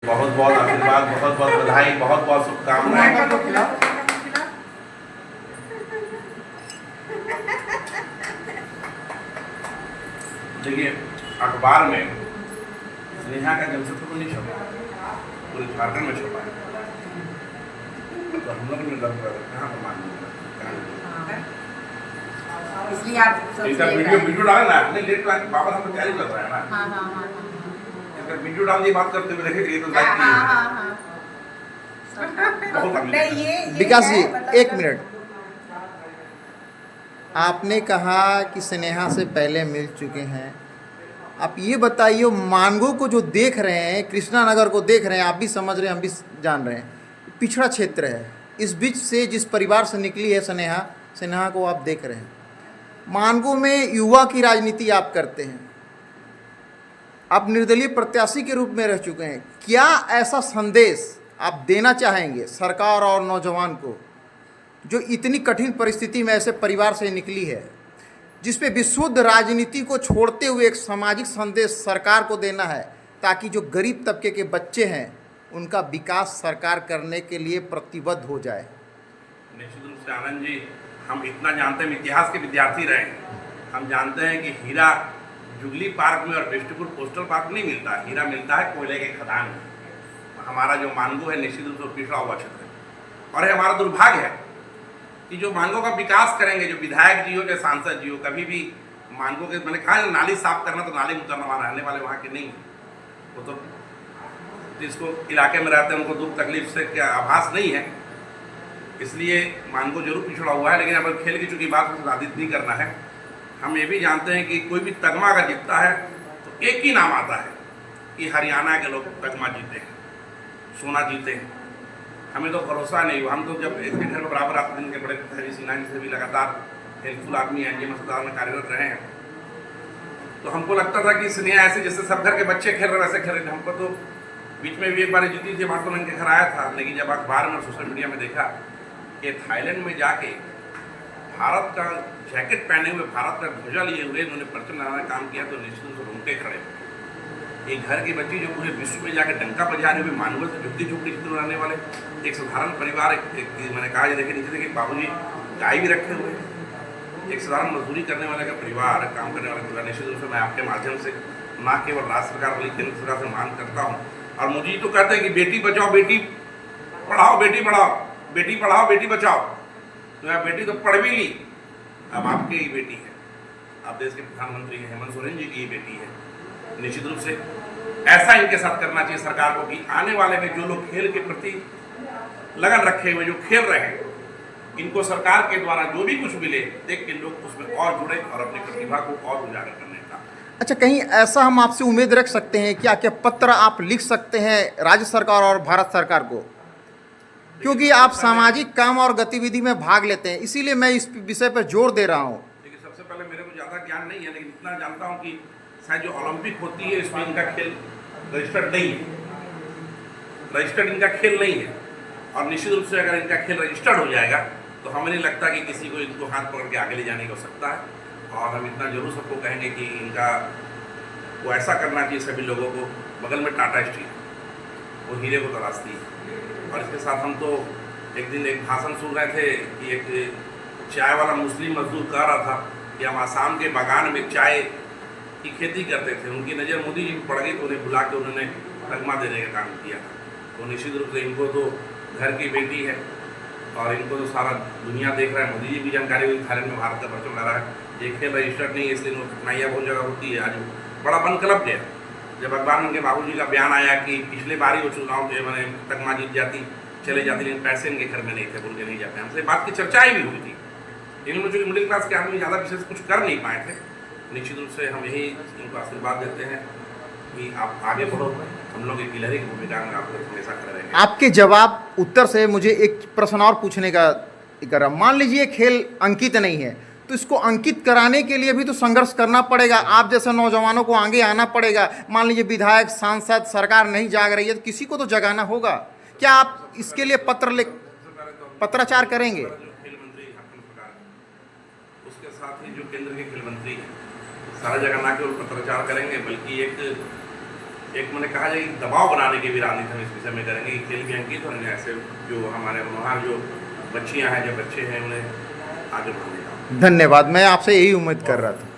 बहुत बहुत आशीर्वाद, बहुत बहुत बधाई, बहुत बहुत शुभकामनाएं। देखिए, अखबार में स्नेहा का जमशेदपुर को नहीं छपा, पूरे झारखंड में छपा है, तो हम लोग कहाँ पर मान इसलिए आप इसका वीडियो डाला ना आपने, लेट वापस हम तैयारी कर रहे हैं ना। हाँ। इसका वीडियो डाल दिए, बात करते हुए देखेंगे, ये तो लाइक नहीं ये विकास जी मतलब एक मिनट, आपने कहा कि स्नेहा से पहले मिल चुके हैं। आप ये बताइए, मानगो को जो देख रहे हैं, कृष्णा नगर को देख रहे हैं, आप भी समझ रहे हैं, हम भी जान रहे हैं, पिछड़ा क्षेत्र है। इस बीच से जिस परिवार से निकली है स्नेहा को आप देख रहे हैं। मानगो में युवा की राजनीति आप करते हैं, आप निर्दलीय प्रत्याशी के रूप में रह चुके हैं। क्या ऐसा संदेश आप देना चाहेंगे सरकार और नौजवान को, जो इतनी कठिन परिस्थिति में ऐसे परिवार से निकली है, जिस पे विशुद्ध राजनीति को छोड़ते हुए एक सामाजिक संदेश सरकार को देना है, ताकि जो गरीब तबके के बच्चे हैं उनका विकास सरकार करने के लिए प्रतिबद्ध हो जाए? निश्चित रूप से आनंद जी, हम इतना जानते हैं, इतिहास के विद्यार्थी रहे हैं, हम जानते हैं कि हीरा जुगली पार्क में और बिष्टुपुर कोस्टल पार्क नहीं मिलता, हीरा मिलता है कोयले के खदान में। हमारा जो मानगो है निश्चित रूप से पिछड़ा हुआ क्षेत्र है, और हमारा दुर्भाग्य है कि जो मानगो का विकास करेंगे, जो विधायक जी हो चाहे सांसद जी हो, कभी भी मानगो के, मैंने कहा नाली साफ करना तो नाली में उतरना, वहाँ रहने वाले वहाँ के नहीं, वो तो जिसको इलाके में रहते हैं उनको दुख तकलीफ से क्या आभास नहीं है, इसलिए मानगो जरूर पिछड़ा हुआ है। लेकिन अब खेल की चूंकि बात को साधित नहीं करना है, हम ये भी जानते हैं कि कोई भी तगमा अगर जीतता है तो एक ही नाम आता है कि हरियाणा के लोग तगमा जीते हैं, सोना जीते हैं। हमें तो भरोसा नहीं हुआ, हम तो जब इसके घर में बराबर आते दिन के बड़े हरी सिन्हा जी से भी लगातार हेल्पफुल आदमी एनजीएम अस्पताल में कार्यरत रहे हैं, तो हमको लगता था कि स्नेहा ऐसे जैसे सब घर के बच्चे खेल रहे वैसे खेल रहे। हमको तो बीच में भी एक बार जीती थी, वहाँ तो मैं इनके घर आया था, लेकिन जब अखबार में और सोशल मीडिया में देखा कि थाईलैंड में जाके भारत का जैकेट पहने हुए, भारत का ध्वजा लिए हुए इन्होंने परचम लहराने काम किया, तो निश्चित रूप से रोंगटे खड़े हुए। एक घर की बच्ची जो पूरे विश्व में जाकर डंका बजा रहे हुए, मानव से झुकती झुकती चित्र बनाने वाले एक साधारण परिवार, मैंने कहा ये देखे नीचे देखिए बाबूजी गाय भी रखे हुए, एक साधारण मजदूरी करने वाले का परिवार, काम करने वाला परिवार। निश्चित रूप से मैं आपके माध्यम से न केवल राज्य सरकार बल्कि केंद्र सरकार से मांग करता हूँ, और मुझे तो कहते हैं कि बेटी बचाओ बेटी पढ़ाओ, बेटी पढ़ाओ, बेटी पढ़ाओ बेटी बचाओ, तो यार बेटी तो पढ़ भी ली, अब आपकी ही बेटी है, आप देश के प्रधानमंत्री हैं, हेमंत सोरेन जी की ही बेटी है। निश्चित रूप से ऐसा इनके साथ करना चाहिए सरकार को कि आने वाले में जो लोग खेल के प्रति लगन रखे हुए, जो खेल रहे हैं, इनको सरकार के द्वारा जो भी कुछ मिले देख के लोग उसमें और जुड़े और अपनी प्रतिभा को और उजागर करने का। अच्छा, कहीं ऐसा हम आपसे उम्मीद रख सकते हैं क्या, क्या पत्र आप लिख सकते हैं राज्य सरकार और भारत सरकार को, क्योंकि आप सामाजिक काम और गतिविधि में भाग लेते हैं, इसीलिए मैं इस विषय पर जोर दे रहा हूँ। देखिए, सबसे पहले मेरे को ज़्यादा ज्ञान नहीं है, लेकिन इतना जानता हूँ कि शायद जो ओलंपिक होती है इसमें इनका खेल रजिस्टर्ड नहीं है, रजिस्टर्ड इनका खेल नहीं है, और निश्चित रूप से अगर इनका खेल रजिस्टर्ड हो जाएगा तो हमें नहीं लगता कि किसी को इनको हाथ पकड़ के आगे ले जाने की आवश्यकता है। और हम इतना जरूर सबको कहेंगे कि इनका वो ऐसा करना चाहिए सभी लोगों को, बगल में टाटा स्टील वो हीरे को तलाशती है। और इसके साथ हम तो एक दिन एक भाषण सुन रहे थे कि एक चाय वाला मुस्लिम मजदूर कह रहा था कि हम आसाम के बागान में चाय की खेती करते थे, उनकी नज़र मोदी जी पड़ गई तो उन्हें बुला के उन्होंने तगमा देने का काम किया। तो निश्चित रूप से इनको तो घर की बेटी है और इनको तो सारा दुनिया देख रहा है, मोदी जी की जानकारी हुई थाईलैंड में भारत का परचम लहरा है। ये खेल रजिस्टर्ड नहीं है, इसलिए कठिनाइयाँ बहुत जगह होती है। आज बड़ा बन क्लब गया जब अखबार में उनके बाबू जी का बयान आया कि पिछले बार ही वो चुनाव जो मैंने तगमा जीत जाती चले जाती, लेकिन पैसे इनके घर में नहीं थे, बोल के नहीं जाते। हमसे बात की चर्चाएँ भी हुई थी, इन लोग जो मिडिल क्लास के आदमी ज़्यादा विशेष कुछ कर नहीं पाए थे। निश्चित रूप से हम यही इनको आशीर्वाद देते हैं कि आप आगे बढ़ो, हम लोग एक गिलहरी की भूमिका में आपको हमेशा खड़े रहेंगे। आपके जवाब उत्तर से मुझे एक प्रश्न और पूछने का कर, मान लीजिए खेल अंकित नहीं है, तो इसको अंकित कराने के लिए भी तो संघर्ष करना पड़ेगा, आप जैसे नौजवानों को आगे आना पड़ेगा। मान लीजिए विधायक सांसद सरकार नहीं जाग रही है तो किसी को तो जगाना होगा। क्या आप इसके लिए पत्राचार करेंगे? खेल मंत्री उसके साथ ही जो केंद्र के खेल मंत्री हैं सारा जगह ना केवल पत्राचार करेंगे बल्कि एक एक मैंने कहा जाए कि दबाव बनाने की भी राजनीति हम इस विषय में करेंगे कि खेल भी अंकित और ऐसे जो हमारे वहाँ जो बच्चियाँ हैं जो बच्चे हैं उन्हें आगे बढ़ाने का। धन्यवाद, मैं आपसे यही उम्मीद कर रहा था।